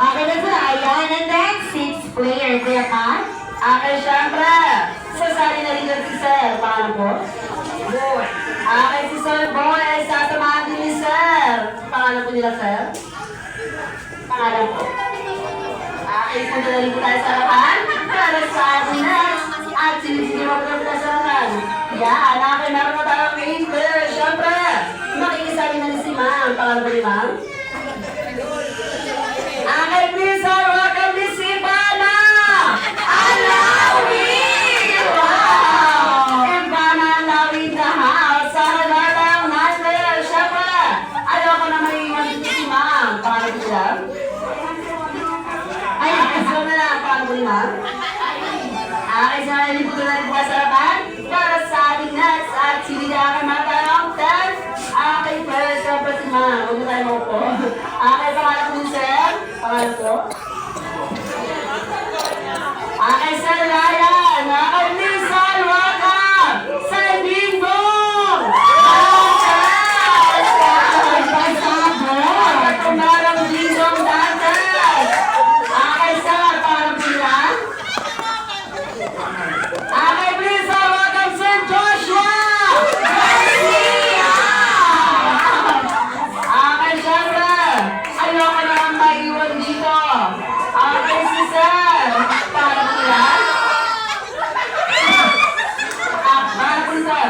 Okay na sir. Ayan. And then, 6 player. Kuya Pat. Okay, syempre. Sasali na rin si Sir. Paano po? Boy. Okay, si Sir Boy ay sasamahan din ni Sir. Pangalan po nila, Sir? Pangalan po. Okay, punta na rin po tayo sa harapan. Para sa ating next. At sinisige mo po tayo sa harapan. Yan, okay, meron na tayong main player. Syempre, makikisali na rin si Ma'am. Pangalan po ni Ma'am? Okay, please, sir, welcome Miss Ivana! Alawi! Wow! Ivana Alawi in the house. Sa halalang natin. Siyempre, ayoko na maiiwan dito si Ma'am. Paano po siya? Ay, gusto na lang. Paano po ni Ma'am? Okay, so hindi po na rin po kasarapan para sa ating next at sinigakan matayong test. Okay, first, siyempre si Ma'am. Huwag na tayo mo po. Okay, pangalan po ni Sir. Pangalan po? Okay, Sir Ryan. Okay, Miss Sir, welcome! Sir Dingdong! Okay, kumarang Dingdong Dantes! Okay, Sir, pangalan po nila? Okay, please, sir, welcome Sir Joshua! Garcia! Okay, syempre, ayoko naman maiwan dito. Okay, si Sir. Paano po yan? Paano po, Sir?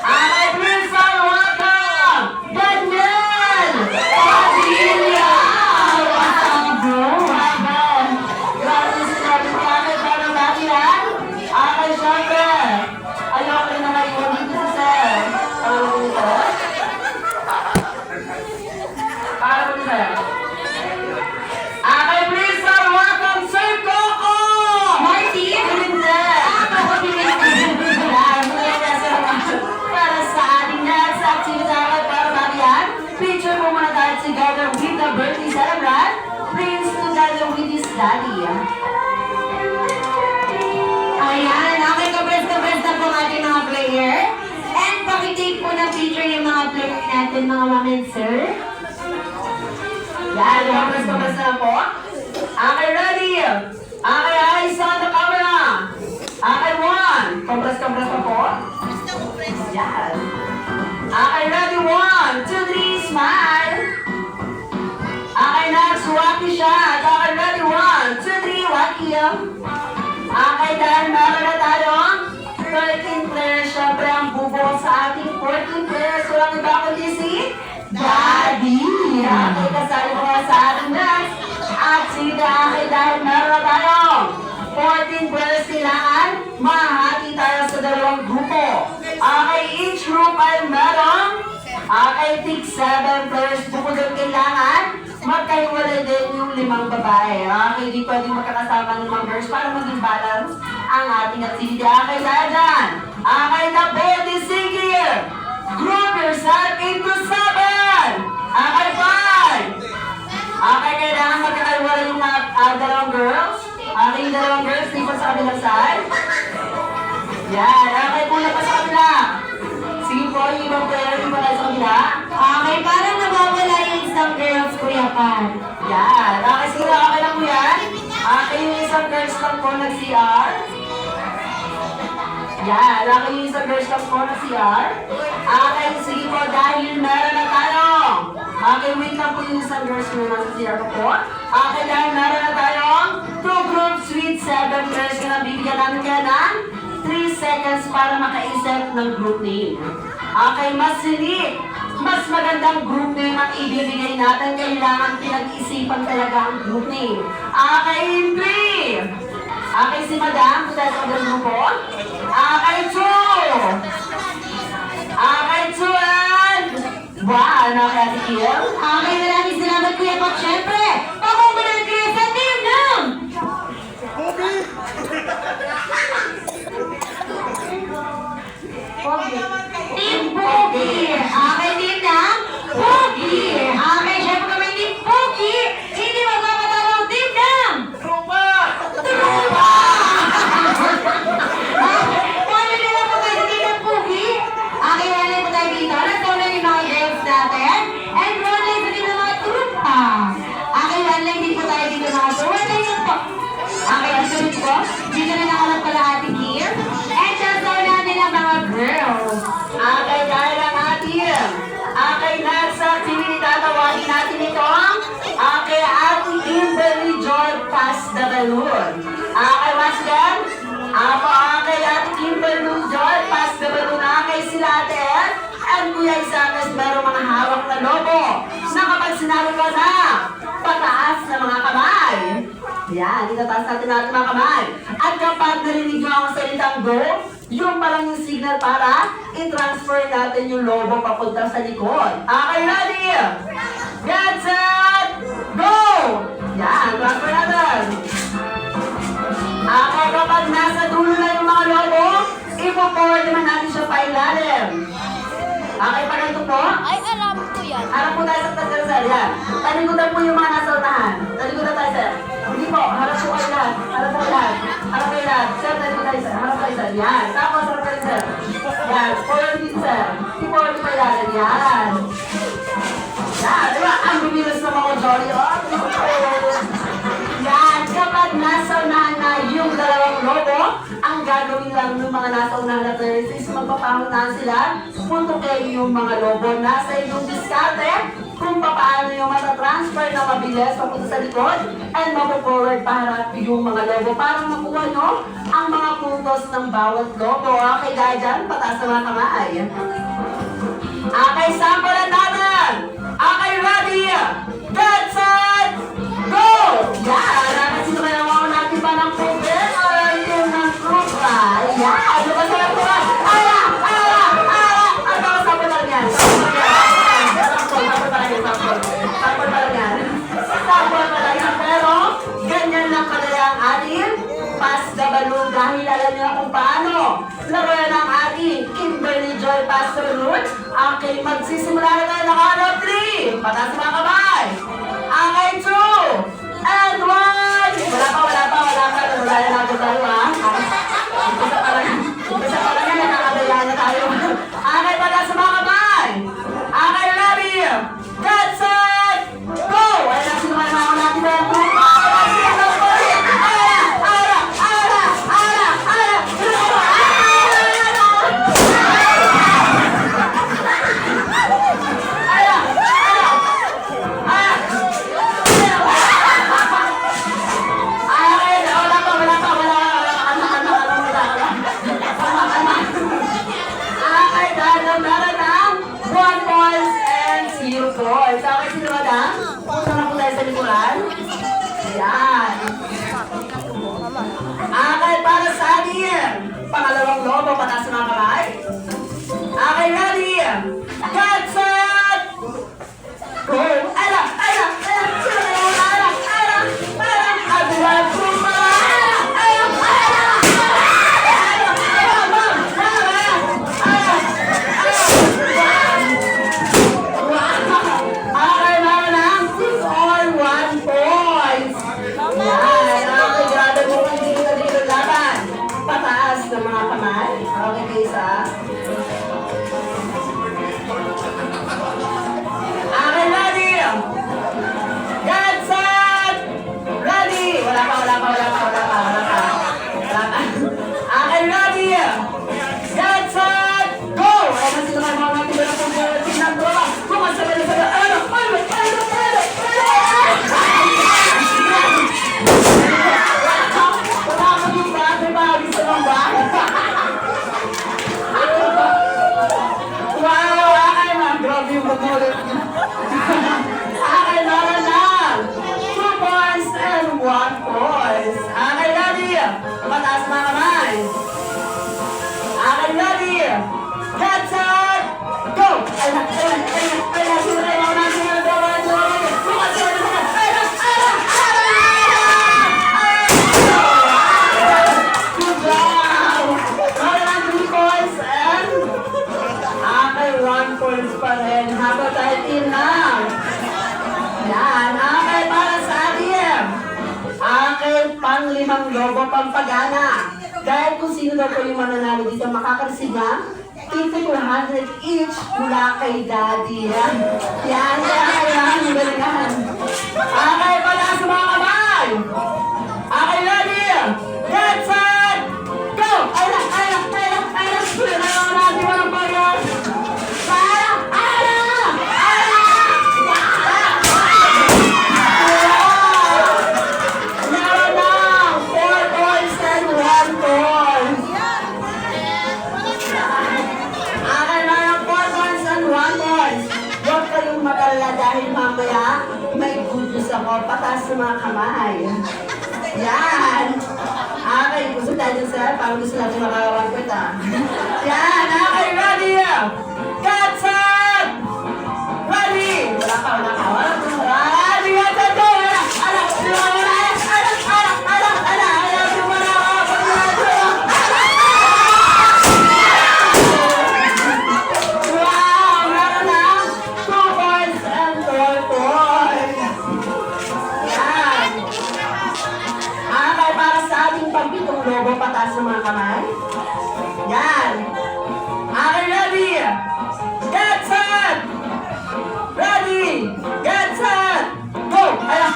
Okay, please, sir, welcome Daniel Padilla! Welcome, bro. Welcome. Grabe si Sir. Okay, paano natin yan? Okay, syempre, ayoko na maiwan dito si Sir. Paano po, Sir? Paano po, Sir? Okay, please, sir, welcome Sir Coco! Martin. Sir! Para sa ating next activity para marian, picture mo muna tayo together with the birthday celebrant, Prince together with his daddy. Ayan. Okay, kabres na po ang ating mga player. And pakitake po ng picture yung mga player natin, mga ma'am and sir. Yan, compress na po. Okay, ready? Okay, eyes on the camera. Okay, one. Compress na po. Yan. Okay, ready? 1, 2, 3, smile. Okay, next, wacky shot. Okay, ready? 1, 2, 3, wacky. Okay, dahil meron na tayong 13 players. Siyempre, ang bubo sa ating 14 players. Walang iba kundi si Daddy. Okay, kasali ko nga sa ating next. At sige, okay, dahil meron na tayong 14 players, kailangan mahati tayo sa dalawang grupo. Okay, each group ay meron. Okay, tig 7 players. Bukod doon kailangan magkahiwalay din yung 5 babae. Okay, hindi pwedeng magkakasama ng mga girls para maging balance ang ating activity. Okay, dahil dyan. Okay, the board is sinking. Group yourself into 7. Okay, 5. Okay, kailangan magkakahiwalay yung dalawang girls. Okay, yung dalawang girls, di pa sa kabilang side. Yan, okay, pula pa sa kabila. Sige po, yung ibang player, yung pala sa kabila. Okay, parang nawawala yung isang girls, Kuya Pat. Yan, okay, sige, okay lang mo yan. Okay, yung isang girls lang po nag-CR. Yan, okay, yung isang girls lang po nag-CR. Okay, sige po, dahil meron na tayo. Okay, wait lang po yung isang girls na nasa CR ko po. Okay, dahil meron na tayong 2 groups with 7 girls na nabibigyan namin kaya ng 3 seconds para makaisip ng group name. Okay, mas hindi, mas magandang group name ang ibibigay natin. Kailangan pinag-isipan talaga ang group name. Okay, in 3. Okay, si Madam, kung tayo sa magandang grupo. Okay, 2. Okay, 2 and 1. Okay, Ate Kiel. Okay, maraming salamat, Kuya Pat. Siyempre, pakukunan kayo sa team ng Team Pogi. Okay, team ng Pogi. Okay, siyempre kami team Pogi. Hindi magpapatalo ang team ng Trupa. Kami nila po kayo sa team ng Pogi. Okay, wala po tayo dito. Nagtulong yung mga girls natin. And wala sa team ng mga trupa. Okay, Yan, Kuya Isames, meron mga hawak na lobo na kapag sinabi ko na, pataas na mga kamay. Yan, itataas natin mga kamay. At kapag narinig nyo ang salitang go, yung palang yung signal para i-transfer natin yung lobo papunta sa likod. Okay, ready? Get set, go! Yan, transfer natin. Okay, kapag nasa dulo na yung mga lobo, ipo-forward naman natin siya pa ilalim. Okay, pa ganito po? Ay, alam ko yan. Harap po tayo sa taas, sir. Yan. Talikutan po yung mga nasa unahan. Talikutan tayo, sir. Hindi po. Harap po kayo lahat. Harap po kayo lahat. Harap kayo lahat. Sir, talikutan tayo, sir. Harap kayo, sir. Yan. Tapos, harap kayo, sir. Yan. Forward din, sir. Forward pa yan. Yan. Yan. Diba? Ang bumilos na mga jolly. Oh. Yan. Kapag nasa unahan na yung dalawang lobo, ang gagawin lang ng mga nasa unahan na players is magpapahunahan sila puntukin yung mga lobo. Nasa inyong diskarte kung paano yung matatransfer na mabilis papunta sa likod and mapo-forward para yung mga lobo para makuha nyo ang mga puntos ng bawat lobo. Okay, dahil dyan, pataas na mga kamay. Okay, sample na natin. Okay, ready? Get set, go! Yan, nakasino kaya mga natin pa ng putin o yung ng trupa. Yan, ano ba sa trupa? Ala! Ala! Ala! Ano ba sample pa lang yan? Sample pa lang yan. Sample pa lang yan. Sample pa lang yan. Pero, ganyan lang kadali ang ating pass the balloon dahil alam niyo kung paano. Laruan ang ating Kimberly Joy Pass the Balloon. Okay, magsisimula na tayo ng ano 3. Pataas mga kamay. Okay, 2. And 1. Wala pa. Wala na natin tayo ha. Umpisa pa lang yan. Nakakadayahan na tayo. Okay, pataas mga kamay. Okay, ready. Get set. Go! Wala na sinuman mga natin ba yung group. Okay, sino ba na? Punta na po tayo sa likuran. Ayan. Okay, para sa atin. Pangalawang lobo, pataas mga kamay. Okay, ready? Get set! Go! Ala! Sino na yun? Ala! Adulan po pa! Pang-limang lobo pampagana. Dahil kung sino daw po yung mananalo dito makakareceive ng 200 each mula kay Daddy. Yan. Galingan. Okay, pala sa mga kamay. Okay, ready? Get set! Go! Ayla! Natin walang bayan. may good news ako. Pataas sa mga kamay. Yan. Okay, gusto tayo sir. Parang gusto natin makakawan ko ito. Yan. Okay, ready? Cut set! Ready! Wala ka. Ready, get set, go! Wow! Meron na 2 points and 4 points. Yan. Okay, para sa ating pampitong lobo, pataas ng mga kamay. Yan. Okay, ready? Get set! Ready! Get set! Go! Meron lang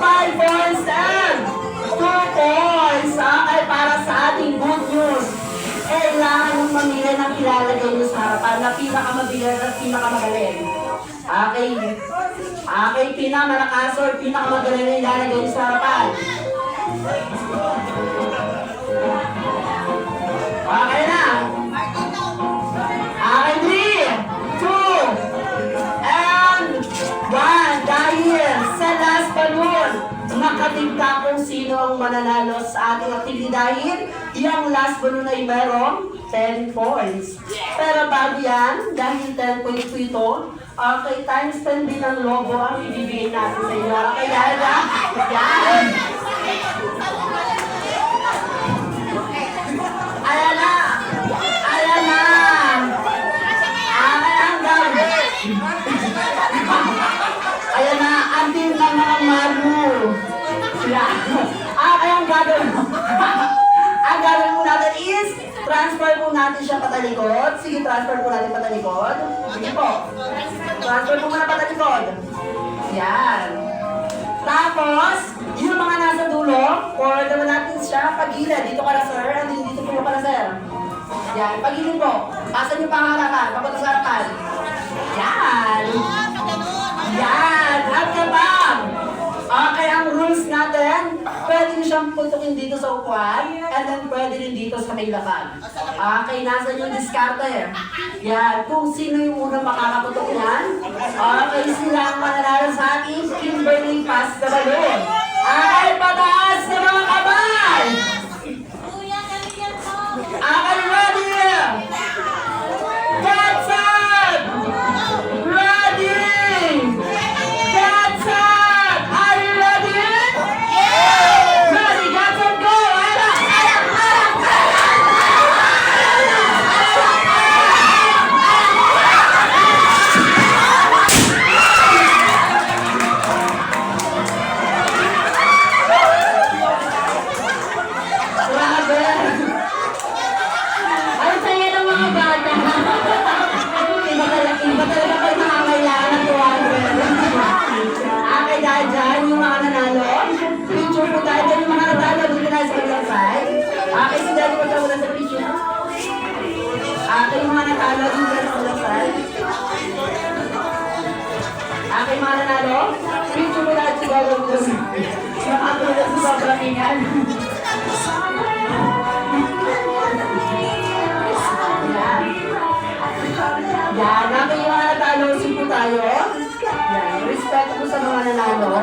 5 points and 2 points. Okay, para sa ating good news. Kailangan mong mamili ng ilalagay nyo sa harapan na pinakamabilis at pinakamagaling. Okay. Okay, pinakamalakas or pinakamagaling na ilalagay nyo sa harapan. Okay na. Okay, 3, 2, and 1. Dahil sa last balloon, makatigta kung sino ang mananalo sa ating aktibidad. Yung last balloon ay merong 10 points. Pero bago yan, dahil 10 points po ito, okay, times 10 din ang logo ang ibibigay natin sa inyo. Okay, dahil na? Yan! Ayan na! Ayan na! Ayan ang gawin! Ayan na, antin ng mga malu. Yan. Ayan ang gagawin. Ang gagawin po natin is, transfer po natin siya patalikod. Sige, transfer po natin patalikod. Sige po. Transfer po muna patalikod. Yan. Tapos, yung mga nasa dulo, forward naman natin siya pagilid. Dito ka na sir, and dito po ka na sir. Yan, pagilid po. Pasan yung pangarapan, papunta sa harapan. Yan. Yan, at kabang. Okay, ang rules natin, pwede nyo siyang putukin dito sa upuan, and then pwede rin dito sa kailapan. Okay, nasa yung diskarte. Yan, kung sino yung unang makakaputok yan, okay, sila ang mananalo sa ating Kimberly Pass the Balloon. Okay, pataas na mga kamay! Okay, ready? Get set! Ready! Get set! Are you ready? Ready, get set, go! Grabe! Ang saya ng mga bata. Iba talaga kayo nakakailangan ng 200. Okay, dahil dyan, yung mga nanalo, picture po tayo dyan, yung mga nanalo, dito na sa kabilang side. Okay, so dahil mo muna sa picture. Okay, yung mga nanalo, dito na sa kabilang side. Okay, mga nanalo, picture po tayo sa kabilang side. Nakatulad sa sobrang ingan. Yan, namin yung mga natalo, po tayo. Yan, respeto po sa mga nanalo.